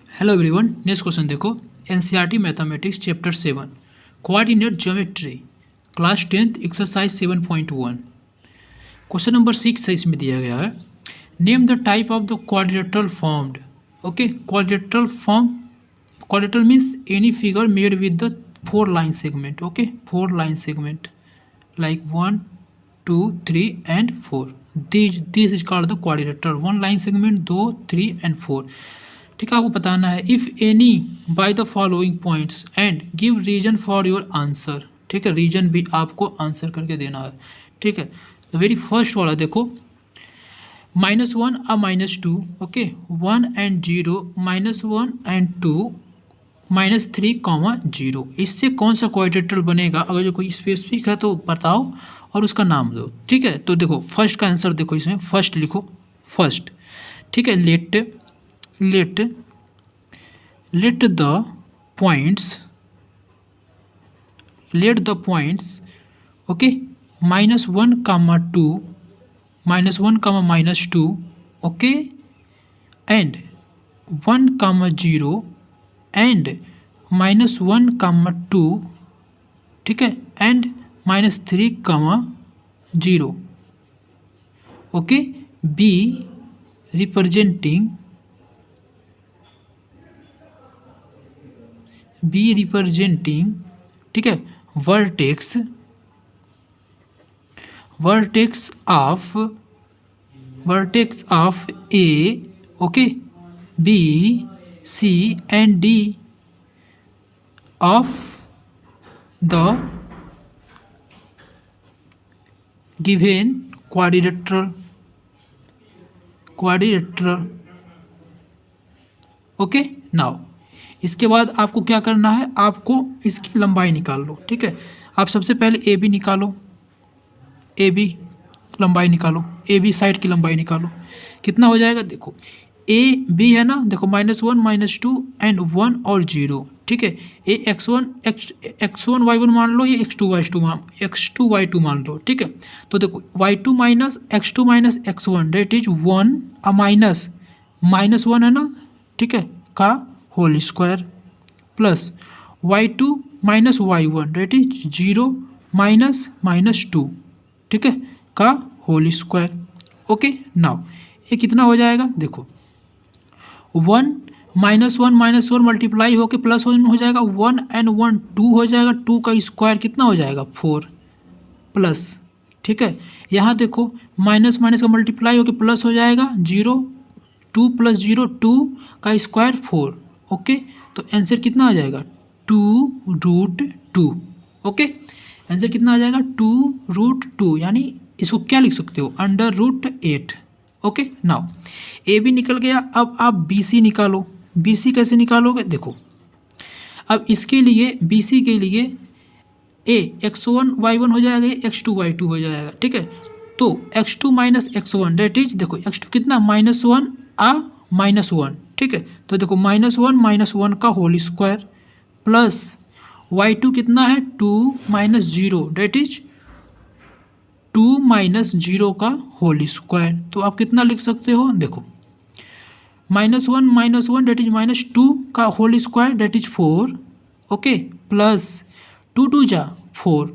Hello everyone, next question देखो। NCERT mathematics chapter 7 coordinate geometry class 10th exercise 7.1 question number 6 है। इसमें दिया गया है name the type of the quadrilateral formed. Okay, quadrilateral form, quadrilateral means any figure made with the 4 line segment. Okay, 4 line segment like 1 2 3 and 4, this is called the quadrilateral, 1 line segment 2 3 and 4। ठीक है, आपको बताना है if any by the following points and give reason for your answer. ठीक है, reason भी आपको answer करके देना है। ठीक है, तो वेरी फर्स्ट वाला देखो, -1 और -2। Okay, 1 and 0, -1 and 2, -3, 0। इससे कौन सा क्वाड्रिलेटरल बनेगा? अगर जो कोई स्पेसिफिक है तो बताओ और उसका नाम दो। ठीक है, तो देखो फर्स्ट का आंसर देखो, इसमें फर्स्ट लिखो, फर्स्ट। ठीक है, let the points okay, -1, -2, -1, -2, okay, and 1, 0 and -1, 2, ठीक है, एंड -3, 0। ओके, बी रिप्रेजेंटिंग ठीक है vertex of A, okay, B C and D of the given quadrilateral. Okay, now इसके बाद आपको क्या करना है, आपको इसकी लंबाई निकाल लो। ठीक है, आप सबसे पहले ए बी निकालो, ए बी लंबाई निकालो, ए बी साइड की लंबाई निकालो। कितना हो जाएगा? देखो ए बी है ना, देखो -1, -2 एंड 1 और 0। ठीक है, ये x1 y1 मान लो, ये x2 y2 मान लो। ठीक है, तो देखो y2 -x2 -x1 date is 1 -1 है ना, ठीक है, का whole square plus y2 -y1 that is 0 -2, ठीक है, का होल स्क्वायर। ओके, नाउ ये कितना हो जाएगा? देखो 1 -1 मल्टीप्लाई होके +1 हो जाएगा, 1 and 1 2 हो जाएगा, 2 का स्क्वायर कितना हो जाएगा? 4 प्लस। ठीक है, यहाँ देखो माइनस का मल्टीप्लाई होके प्लस हो जाएगा, 0 2 + 0 2 का स्क्वायर 4। ओके, तो आंसर कितना आ जाएगा? 2√2। ओके, आंसर कितना आ जाएगा? 2√2, यानी इसको क्या लिख सकते हो? √8। ओके, नाउ ए बी निकल गया। अब आप बी सी निकालो। बी सी कैसे निकालोगे? देखो अब इसके लिए, बी सी के लिए ए x1 y1 हो जाएगा, x2 y2 हो जाएगा। ठीक है, तो x2 - x1 डेट इज, देखो x2 कितना? -1 -1। ठीक है, तो देखो -1 -1 का होल स्क्वायर प्लस y2 कितना है? 2 - 0 डेट इज 2 - 0 का होल स्क्वायर। तो आप कितना लिख सकते हो? देखो -1 -1 डेट इज -2 का whole square that is 4। Okay, plus 2 2 जा 4।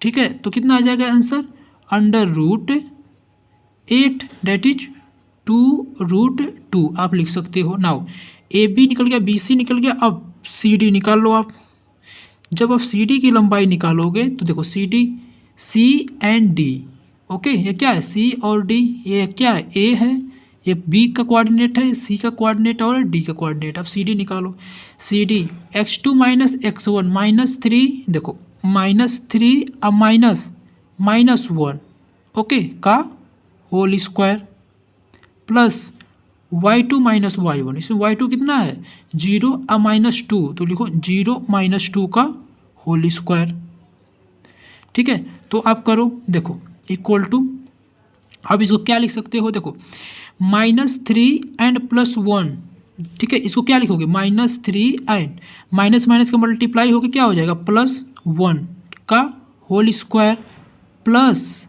ठीक है, तो कितना आ जाएगा आंसर? √8 डेट इज 2√2 आप लिख सकते हो। नाउ ए बी निकल गया, बी सी निकल गया, अब सी डी निकाल लो आप। जब आप सी डी की लंबाई निकालोगे तो देखो C D, C and D. Okay, ये क्या है? सी और डी। ये क्या है? ए है, ये बी का कोऑर्डिनेट है, सी का कोऑर्डिनेट और डी का कोऑर्डिनेट। अब सी डी निकालो। सी डी x2 - x1 -3, देखो -3 अब -1, ओके, का whole square plus y2 - y1। इसमें y2 कितना है? 0 अब -2, तो लिखो 0 - 2 का होल स्क्वायर। ठीक है, तो आप करो, देखो इक्वल टू, अब इसको क्या लिख सकते हो? देखो -3 एंड +1। ठीक है, इसको क्या लिखोगे? -3 एंड माइनस का मल्टीप्लाई होकर क्या हो जाएगा? +1 का होल स्क्वायर प्लस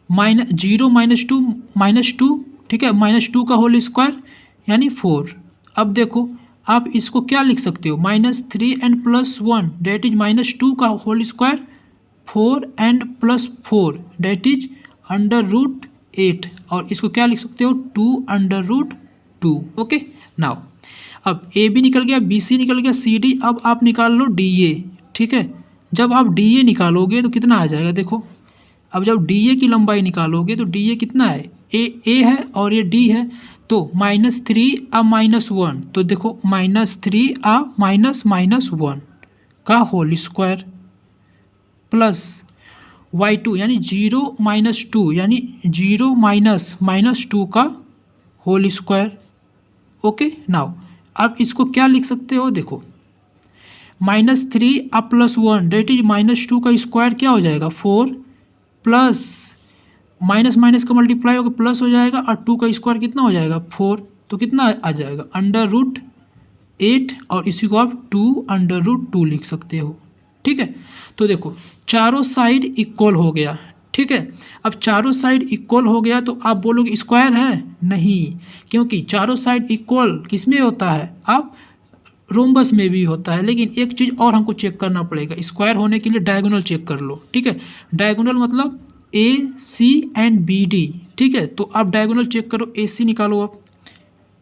-0 - 2 -2, ठीक है, -2 का होल स्क्वायर यानी 4। अब देखो आप इसको क्या लिख सकते हो, -3n+1 डेट इज -2 का whole square, 4n+4 date is √8, और इसको क्या लिख सकते हो 2√2। ओके नाउ अब ए बी निकल गया, बी सी निकल गया, सी डी। अब आप निकाल लो डी ए। ठीक है, जब आप डी ए निकालोगे तो कितना आ जाएगा, देखो अब जब डी ए की लंबाई निकालोगे तो डी ए कितना है, ए है और ये डी है, तो -3 -1, तो देखो -3 -1 का होल स्क्वायर प्लस y2 यानी 0 -2 यानी 0 -2 का होल स्क्वायर। ओके नाउ अब इसको क्या लिख सकते हो, देखो -3 +1 डेट इज -2 का स्क्वायर क्या हो जाएगा 4, प्लस माइनस माइनस का मल्टीप्लाई होकर प्लस हो जाएगा, और 2 का स्क्वायर कितना हो जाएगा 4, तो कितना आ जाएगा √8, और इसी को आप 2√2 लिख सकते हो। ठीक है, तो देखो चारों साइड इक्वल हो गया। ठीक है, अब चारों साइड इक्वल हो गया तो आप बोलोगे स्क्वायर है, नहीं, क्योंकि चारों साइड इक्वल किस में होता है, आप रोम्बस में भी होता है। लेकिन एक चीज़ और हमको चेक करना पड़ेगा, स्क्वायर होने के लिए डायगोनल चेक कर लो। ठीक है, डायगोनल मतलब ए सी एंड बी डी। ठीक है, तो आप डायगोनल चेक करो, ए सी निकालो, आप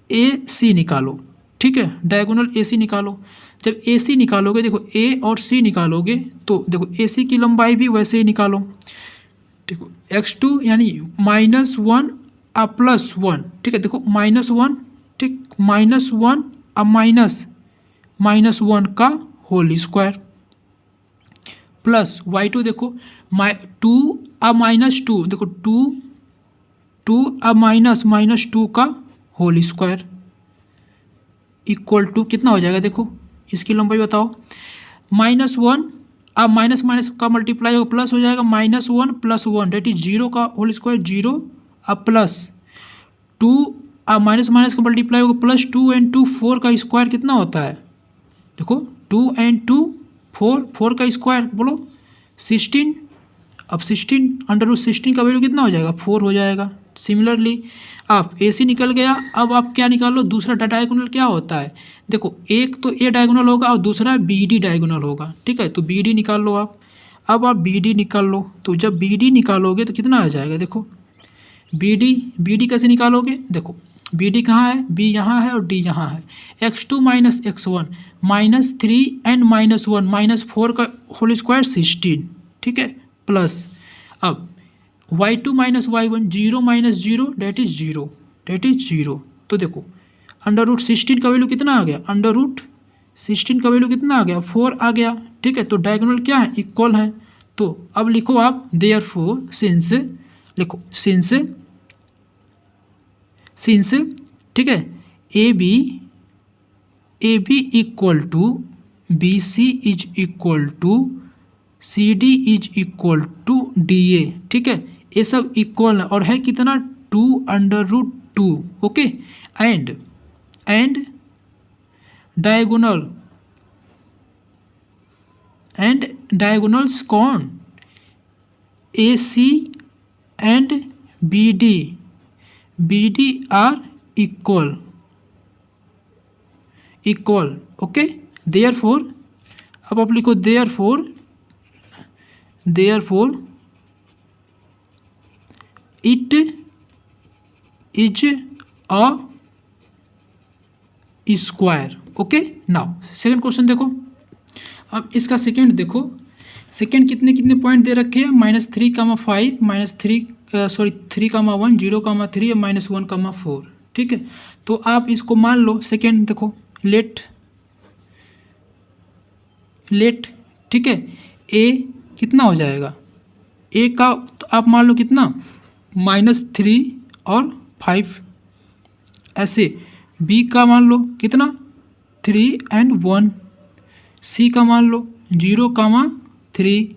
ए सी निकालो। ठीक है, डायगोनल ए सी निकालो। जब ए सी निकालोगे, देखो ए और सी निकालोगे तो देखो ए सी की लंबाई भी वैसे ही निकालो। देखो x2 यानी -1 +1। ठीक है, देखो -1, ठीक, -1 अब -1 का होल स्क्वायर प्लस y2, देखो 2 अब -2, देखो 2 अब -2 का होल स्क्वायर इक्वल टू कितना हो जाएगा, देखो इसकी लंबाई बताओ, -1 अब माइनस का मल्टीप्लाई होगा प्लस हो जाएगा, -1 + 1 डेट इज 0 का होल स्क्वायर 0, अब प्लस 2 अब माइनस का मल्टीप्लाई होगा प्लस 2 और 2 4 का स्क्वायर कितना होता है, देखो 2 और 2 4 का स्क्वायर बोलो 16, अब 16 √16 का वैल्यू कितना हो जाएगा 4 हो जाएगा। सिमिलरली आप ए सी निकल गया। अब आप क्या निकाल लो, दूसरा डायगोनल क्या होता है, देखो एक तो ए डायगोनल होगा और दूसरा बी डी डायगोनल होगा। ठीक है, तो बी डी निकाल लो आप। अब आप बी डी निकाल लो, तो जब बी डी निकालोगे तो कितना आ जाएगा, देखो बी डी कैसे निकालोगे, देखो बी डी कहाँ है, बी यहाँ है और डी यहाँ है, x2 - x1 -3n -1 -4 का होल स्क्वायर 16। ठीक है, प्लस अब y2 - y1 0 - 0 डेट इज 0, तो देखो √16 का वैल्यू कितना आ गया, √16 का वैल्यू कितना आ गया 4 आ गया। ठीक है, तो डायगोनल क्या है, इक्वल है। तो अब लिखो आप देयरफॉर सिंस, लिखो सिंस, ठीक है, A B equal to B C is equal to C D is equal to D A. ठीक है, ये सब इक्वल है और है कितना 2√2। ओके, एंड डायगोनल्स कौन, A C and B D are equal. Okay, therefore अब आप लिखो therefore it is a square. Okay, now second question देखो। अब इसका सेकंड देखो, सेकंड कितने पॉइंट दे रखे हैं, -3, -5 -3 3, 0, 3 और -1, 4। ठीक है, तो आप इसको मान लो सेकंड, देखो लेट। ठीक है, ए कितना हो जाएगा, ए का तो आप मान लो कितना -3 और 5 ऐसे, बी का मान लो कितना 3 और 1, सी का मान लो 0, 3।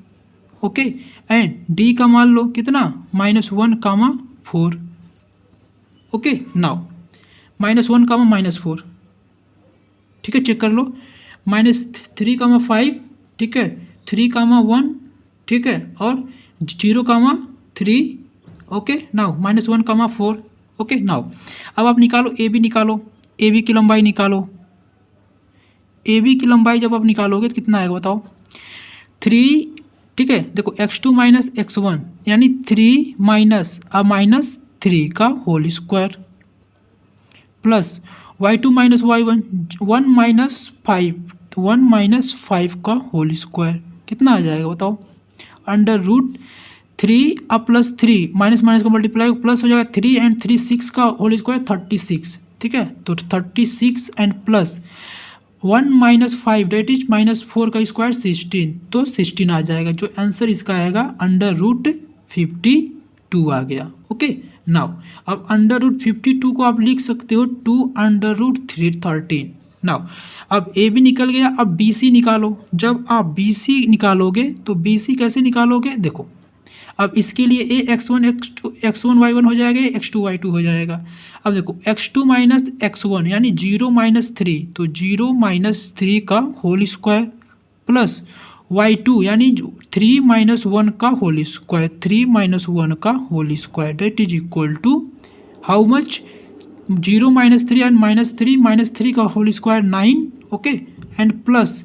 ओके, एंड डी का मान लो कितना -1, 4। Okay, now -1, -4। ठीक है, चेक कर लो, -3, 5। ठीक है, 3, 1। ठीक है, और 0, 3। Okay, now -1, 4। ओके, नाउ अब आप निकालो, ए बी निकालो। ए बी की लंबाई निकालो। ए बी की लंबाई जब आप निकालोगे तो कितना आएगा बताओ, 3, ठीक है। देखो x2 माइनस x1 यानी 3 माइनस -3 का whole square plus y2 minus y1 1 minus 5 का होल स्क्वायर कितना आ जाएगा बताओ, √3 अब प्लस 3 माइनस माइनस का मल्टीप्लाई प्लस हो जाएगा 3 एंड 3 6 का होल स्क्वायर 36, ठीक है। तो 36 and plus 1 minus 5 that is -4 का स्क्वायर 16, तो 16 आ जाएगा। जो आंसर इसका आएगा √52 आ गया। ओके नाउ अब √52 को आप लिख सकते हो 2√313। नाउ अब ए बी निकल गया, अब बी सी निकालो। जब आप बी सी निकालोगे तो बी सी कैसे निकालोगे, देखो अब इसके लिए ए x1 y1 हो जाएगा, x2 y2 हो जाएगा। अब देखो x2 माइनस x1 यानी 0 माइनस 3, तो 0 माइनस 3 का होल स्क्वायर प्लस y2 यानी 3 माइनस 1 का होल स्क्वायर, 3 माइनस 1 का whole square that is equal to how much, 0 minus 3 and minus 3 का whole square 9, okay, and plus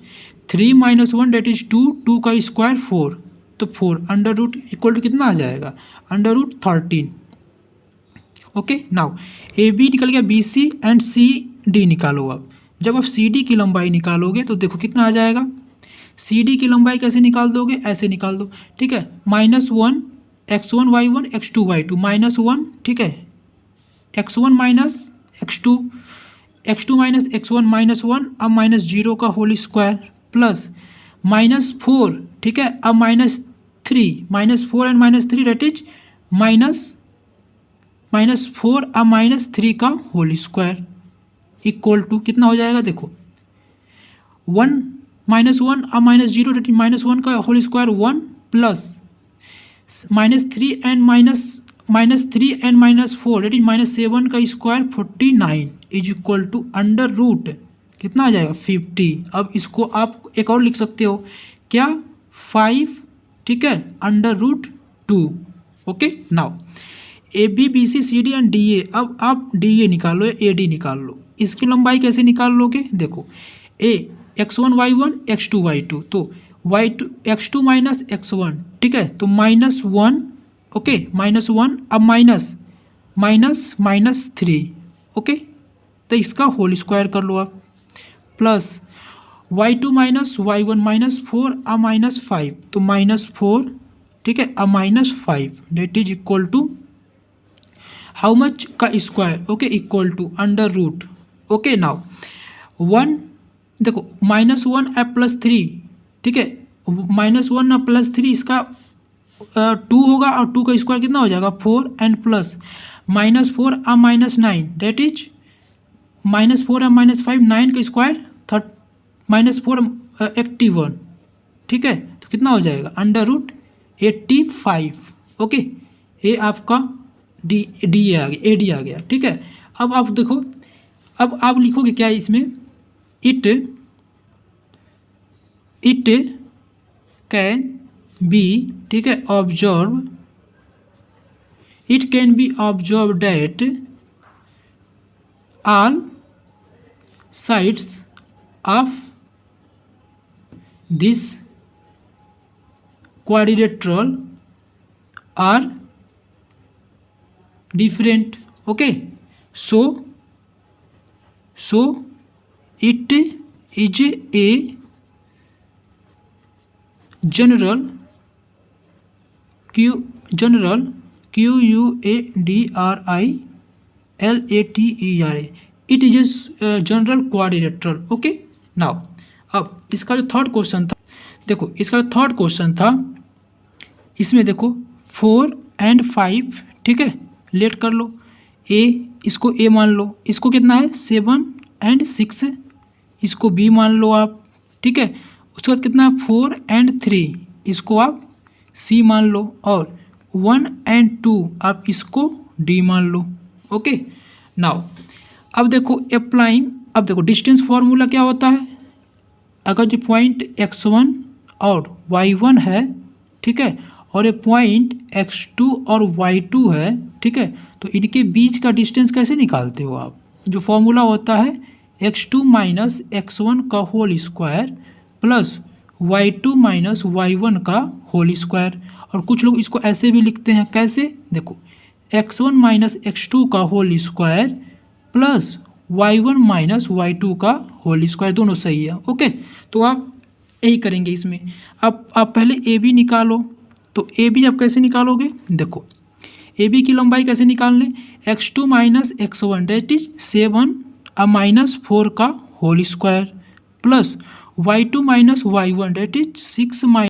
3 minus 1 that is 2 का square 4, तो 4 under root equal to कितना आ जाएगा, √13। Okay now A B निकल गया, B C and C D निकालो। अब जब आप सी डी की लंबाई निकालोगे तो देखो कितना आ जाएगा, सी डी की लंबाई कैसे निकाल दोगे, ऐसे निकाल दो, ठीक है। -1 x1 y1 x2 y2 -1, ठीक है, x1 minus x2 minus x1 -1 अब -0 का होल स्क्वायर प्लस -4, ठीक है, अब -3 -4 एंड -3 डेट इज -4 अब -3 का होल स्क्वायर इक्वल टू कितना हो जाएगा, देखो 1 -1 अब -0 डेट इज -1 का whole square 1 plus -3 and -4 that is -7 का square 49 is equal to under root कितना आ जाएगा 50। अब इसको आप एक और लिख सकते हो क्या, 5, ठीक है, √2। Okay now A B B C C D and D A, अब आप डी ए निकालो, ए डी निकाल लो। इसकी लंबाई कैसे निकाल लोगे, देखो ए x1 y1 x2 y2, तो y2 x2 माइनस x1, ठीक है, तो -1, ओके, -1 अब -3, ओके, तो इसका होल स्क्वायर कर लो आप प्लस y2 माइनस y1 -4 अब -5, तो -4, ठीक है, अब -5 that is equal to how much का square, okay, equal to under root. Okay now 1 देखो -1 अब +3, ठीक है, -1 अब +3 इसका 2 होगा और 2 का स्क्वायर कितना हो जाएगा 4 एंड प्लस -4 अब -9 डेट इज -4 अब -5 9 का स्क्वायर -4 81, ठीक है, तो कितना हो जाएगा √85। ओके ये आपका डी आ गया, ए डी आ गया, ठीक है। अब आप देखो, अब आप लिखोगे क्या इसमें, इट कैन बी, ठीक है, observe, it can be observe that all sides of this quadrilateral are different. Okay, so it is a general quadrilateral, it is a general quadrilateral. Okay, now अब इसका जो थर्ड क्वेश्चन था, देखो इसका जो third question था इसमें देखो 4 एंड 5, ठीक है, लेट कर लो, इसको ए मान लो, इसको कितना है 7 एंड 6, इसको बी मान लो आप, ठीक है, उसके बाद कितना है 4 एंड 3, इसको आप सी मान लो, और 1 एंड 2 आप इसको डी मान लो। ओके नाउ अब देखो अप्लाइंग, अब देखो डिस्टेंस फॉर्मूला क्या होता है, अगर जो पॉइंट x1 और y1 है, ठीक है, और ये पॉइंट x2 और y2 है, ठीक है, तो इनके बीच का डिस्टेंस कैसे निकालते हो आप, जो फॉर्मूला होता है x2 माइनस x1 का whole square plus y2 minus y1 का होल स्क्वायर। और कुछ लोग इसको ऐसे भी लिखते हैं, कैसे, देखो x1 माइनस x2 का whole square plus y1 minus y2 का होल स्क्वायर, दोनों सही है। ओके, तो आप यही करेंगे इसमें। अब आप पहले ए बी निकालो, तो ए बी आप कैसे निकालोगे, देखो ए बी की लंबाई कैसे निकाल लें, x2 minus x1 date is 7 minus 4 का whole square plus y2 minus y1 that is 6 minus